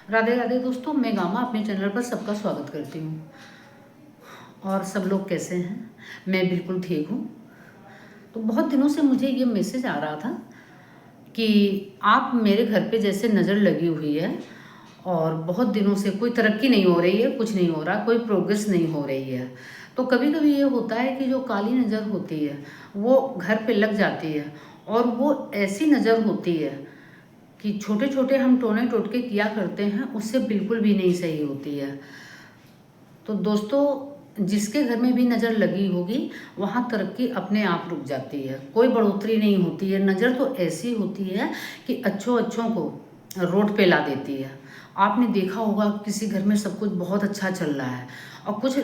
राधे राधे दोस्तों, मैं गामा अपने चैनल पर सबका स्वागत करती हूँ। और सब लोग कैसे हैं? मैं बिल्कुल ठीक हूँ। तो बहुत दिनों से मुझे ये मैसेज आ रहा था कि आप मेरे घर पे जैसे नज़र लगी हुई है और बहुत दिनों से कोई तरक्की नहीं हो रही है, कुछ नहीं हो रहा, कोई प्रोग्रेस नहीं हो रही है। तो कभी कभी ये होता है कि जो काली नज़र होती है वो घर पे लग जाती है, और वो ऐसी नज़र होती है कि छोटे छोटे हम टोने टोटके किया करते हैं, उससे बिल्कुल भी नहीं सही होती है। तो दोस्तों, जिसके घर में भी नज़र लगी होगी वहाँ तरक्की अपने आप रुक जाती है, कोई बढ़ोतरी नहीं होती है। नज़र तो ऐसी होती है कि अच्छों अच्छों को रोड पे ला देती है। आपने देखा होगा किसी घर में सब कुछ बहुत अच्छा चल रहा है और कुछ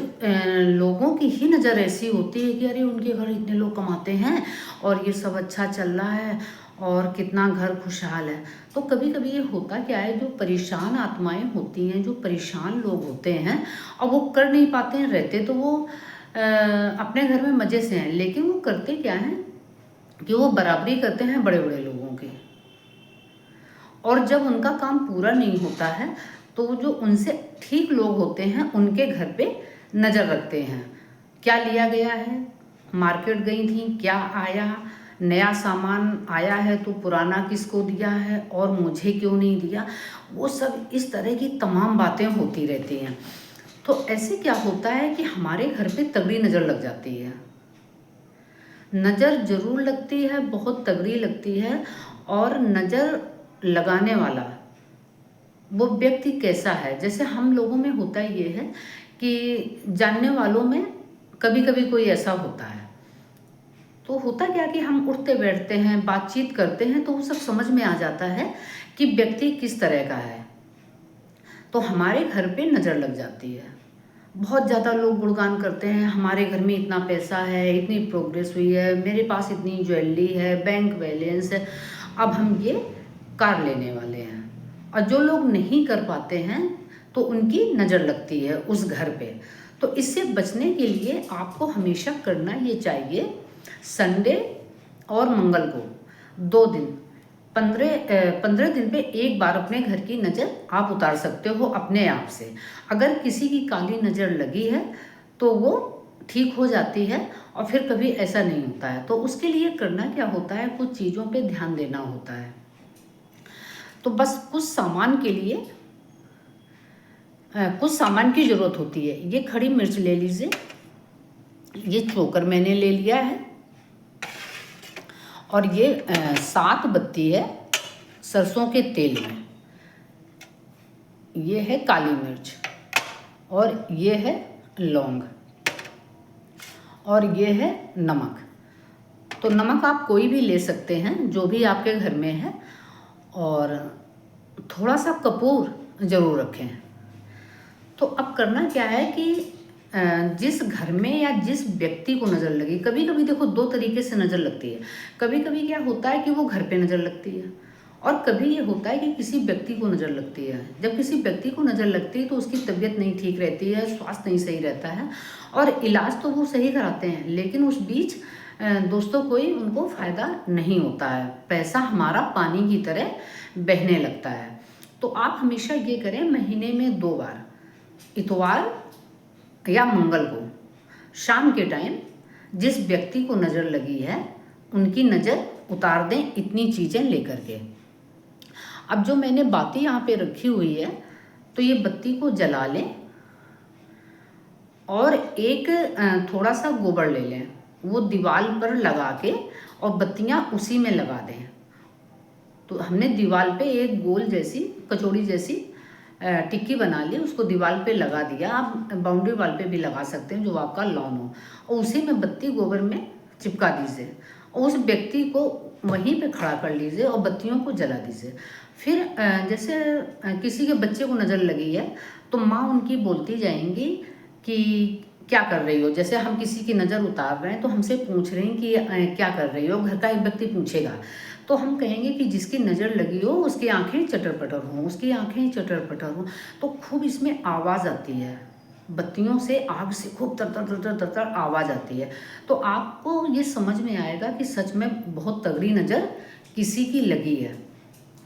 लोगों की ही नज़र ऐसी होती है कि अरे उनके घर इतने लोग कमाते हैं और ये सब अच्छा चल रहा है और कितना घर खुशहाल है। तो कभी कभी ये होता क्या है, जो परेशान आत्माएं होती हैं, जो परेशान लोग होते हैं और वो कर नहीं पाते हैं, रहते तो वो अपने घर में मज़े से हैं, लेकिन वो करते क्या हैं कि वो बराबरी करते हैं बड़े बड़े लोगों की। और जब उनका काम पूरा नहीं होता है तो जो उनसे ठीक लोग होते हैं उनके घर पे नज़र रखते हैं। क्या लिया गया है, मार्केट गई थी, क्या आया, नया सामान आया है तो पुराना किसको दिया है और मुझे क्यों नहीं दिया। वो सब इस तरह की तमाम बातें होती रहती हैं। तो ऐसे क्या होता है कि हमारे घर पे तगड़ी नज़र लग जाती है। नज़र ज़रूर लगती है, बहुत तगड़ी लगती है। और नज़र लगाने वाला वो व्यक्ति कैसा है, जैसे हम लोगों में होता ये है कि जानने वालों में कभी कभी कोई ऐसा होता है। तो होता क्या कि हम उठते बैठते हैं, बातचीत करते हैं, तो वो सब समझ में आ जाता है कि व्यक्ति किस तरह का है। तो हमारे घर पे नज़र लग जाती है। बहुत ज़्यादा लोग गुणगान करते हैं, हमारे घर में इतना पैसा है, इतनी प्रोग्रेस हुई है, मेरे पास इतनी ज्वेलरी है, बैंक बैलेंस है, अब हम ये कार लेने वाले हैं। और जो लोग नहीं कर पाते हैं तो उनकी नज़र लगती है उस घर पे। तो इससे बचने के लिए आपको हमेशा करना ये चाहिए, संडे और मंगल को 2 दिन, 15 दिन पे एक बार अपने घर की नज़र आप उतार सकते हो अपने आप से। अगर किसी की काली नज़र लगी है तो वो ठीक हो जाती है और फिर कभी ऐसा नहीं होता है। तो उसके लिए करना क्या होता है, कुछ चीज़ों पे ध्यान देना होता है। तो बस कुछ सामान की ज़रूरत होती है। ये खड़ी मिर्च ले लीजिए, ये चोकर मैंने ले लिया है, और ये 7 बत्ती है सरसों के तेल में, ये है काली मिर्च, और ये है लौंग, और ये है नमक। तो नमक आप कोई भी ले सकते हैं जो भी आपके घर में है, और थोड़ा सा कपूर ज़रूर रखें। तो अब करना क्या है कि जिस घर में या जिस व्यक्ति को नज़र लगी, कभी कभी देखो 2 तरीके से नज़र लगती है। कभी कभी क्या होता है कि वो घर पे नज़र लगती है, और कभी ये होता है कि किसी व्यक्ति को नज़र लगती है। जब किसी व्यक्ति को नज़र लगती है तो उसकी तबीयत नहीं ठीक रहती है, स्वास्थ्य नहीं सही रहता है, और इलाज तो वो सही कराते हैं, लेकिन उस बीच दोस्तों कोई उनको फ़ायदा नहीं होता है, पैसा हमारा पानी की तरह बहने लगता है। तो आप हमेशा ये करें, महीने में 2 बार, इतवार या मंगल को शाम के टाइम जिस व्यक्ति को नज़र लगी है उनकी नज़र उतार दें, इतनी चीज़ें लेकर के। अब जो मैंने बाती यहाँ पे रखी हुई है, तो ये बत्ती को जला लें और एक थोड़ा सा गोबर ले लें, वो दीवार पर लगा के और बत्तियाँ उसी में लगा दें। तो हमने दीवार पे एक गोल जैसी कचौड़ी जैसी टिक्की बना ली, उसको दीवार पे लगा दिया। आप बाउंड्री वाल पे भी लगा सकते हैं जो आपका लॉन हो, और उसी में बत्ती गोबर में चिपका दीजिए और उस व्यक्ति को वहीं पे खड़ा कर लीजिए और बत्तियों को जला दीजिए। फिर जैसे किसी के बच्चे को नज़र लगी है तो माँ उनकी बोलती जाएंगी कि क्या कर रही हो। जैसे हम किसी की नज़र उतार रहे हैं तो हमसे पूछ रहे हैं कि क्या कर रही हो, घर का एक व्यक्ति पूछेगा, तो हम कहेंगे कि जिसकी नज़र लगी हो उसकी आंखें चटर पटर हों, उसकी आंखें चटर पटर हों। तो खूब इसमें आवाज़ आती है, बत्तियों से, आग से खूब तर तर तर तर तर तर आवाज़ आती है। तो आपको ये समझ में आएगा कि सच में बहुत तगड़ी नज़र किसी की लगी है।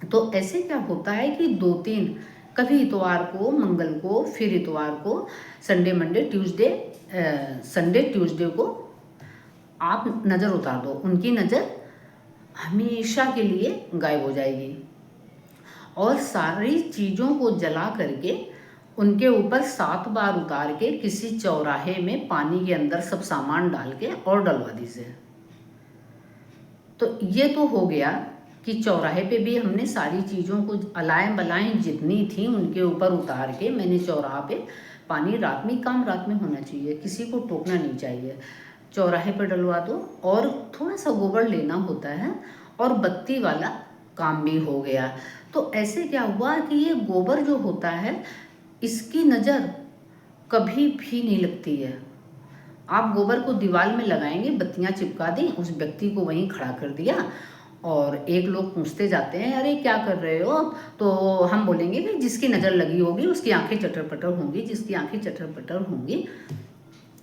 तो ऐसे क्या होता है कि 2-3 कभी इतवार को, मंगल को, फिर इतवार को, Sunday Monday Tuesday, Sunday Tuesday को आप नज़र उतार दो, उनकी नज़र हमेशा के लिए गायब हो जाएगी। और सारी चीज़ों को जला करके उनके ऊपर 7 बार उतार के किसी चौराहे में पानी के अंदर सब सामान डाल के और डलवा दीजिए। तो ये तो हो गया कि चौराहे पे भी हमने सारी चीज़ों को अलाएं बलाएं जितनी थी उनके ऊपर उतार के मैंने चौराहा पे पानी रात में, काम रात में होना चाहिए, किसी को टोकना नहीं चाहिए, चौराहे पर डलवा दो। और थोड़ा सा गोबर लेना होता है और बत्ती वाला काम भी हो गया। तो ऐसे क्या हुआ कि ये गोबर जो होता है इसकी नज़र कभी भी नहीं लगती है। आप गोबर को दीवार में लगाएंगे, बत्तियां चिपका दी, उस व्यक्ति को वहीं खड़ा कर दिया और एक लोग पूछते जाते हैं अरे क्या कर रहे हो, तो हम बोलेंगे कि जिसकी नज़र लगी होगी उसकी आंखें चटर पटर होंगी, जिसकी आंखें चटर पटर होंगी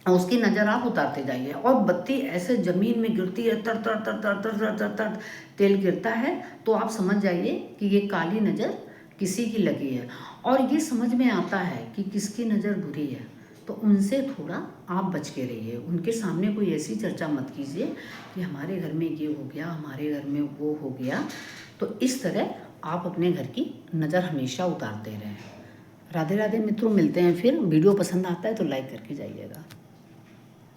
उसकी नज़र आप उतारते जाइए। और बत्ती ऐसे ज़मीन में गिरती है, तर तर तर तर तर तर तर तर तेल गिरता है, तो आप समझ जाइए कि ये काली नज़र किसी की लगी है। और ये समझ में आता है कि किसकी नज़र बुरी है, तो उनसे थोड़ा आप बच के रहिए। उनके सामने कोई ऐसी चर्चा मत कीजिए कि हमारे घर में ये हो गया, हमारे घर में वो हो गया। तो इस तरह आप अपने घर की नज़र हमेशा उतारते रहें। राधे राधे मित्रों, मिलते हैं फिर। वीडियो पसंद आता है तो लाइक करके जाइएगा।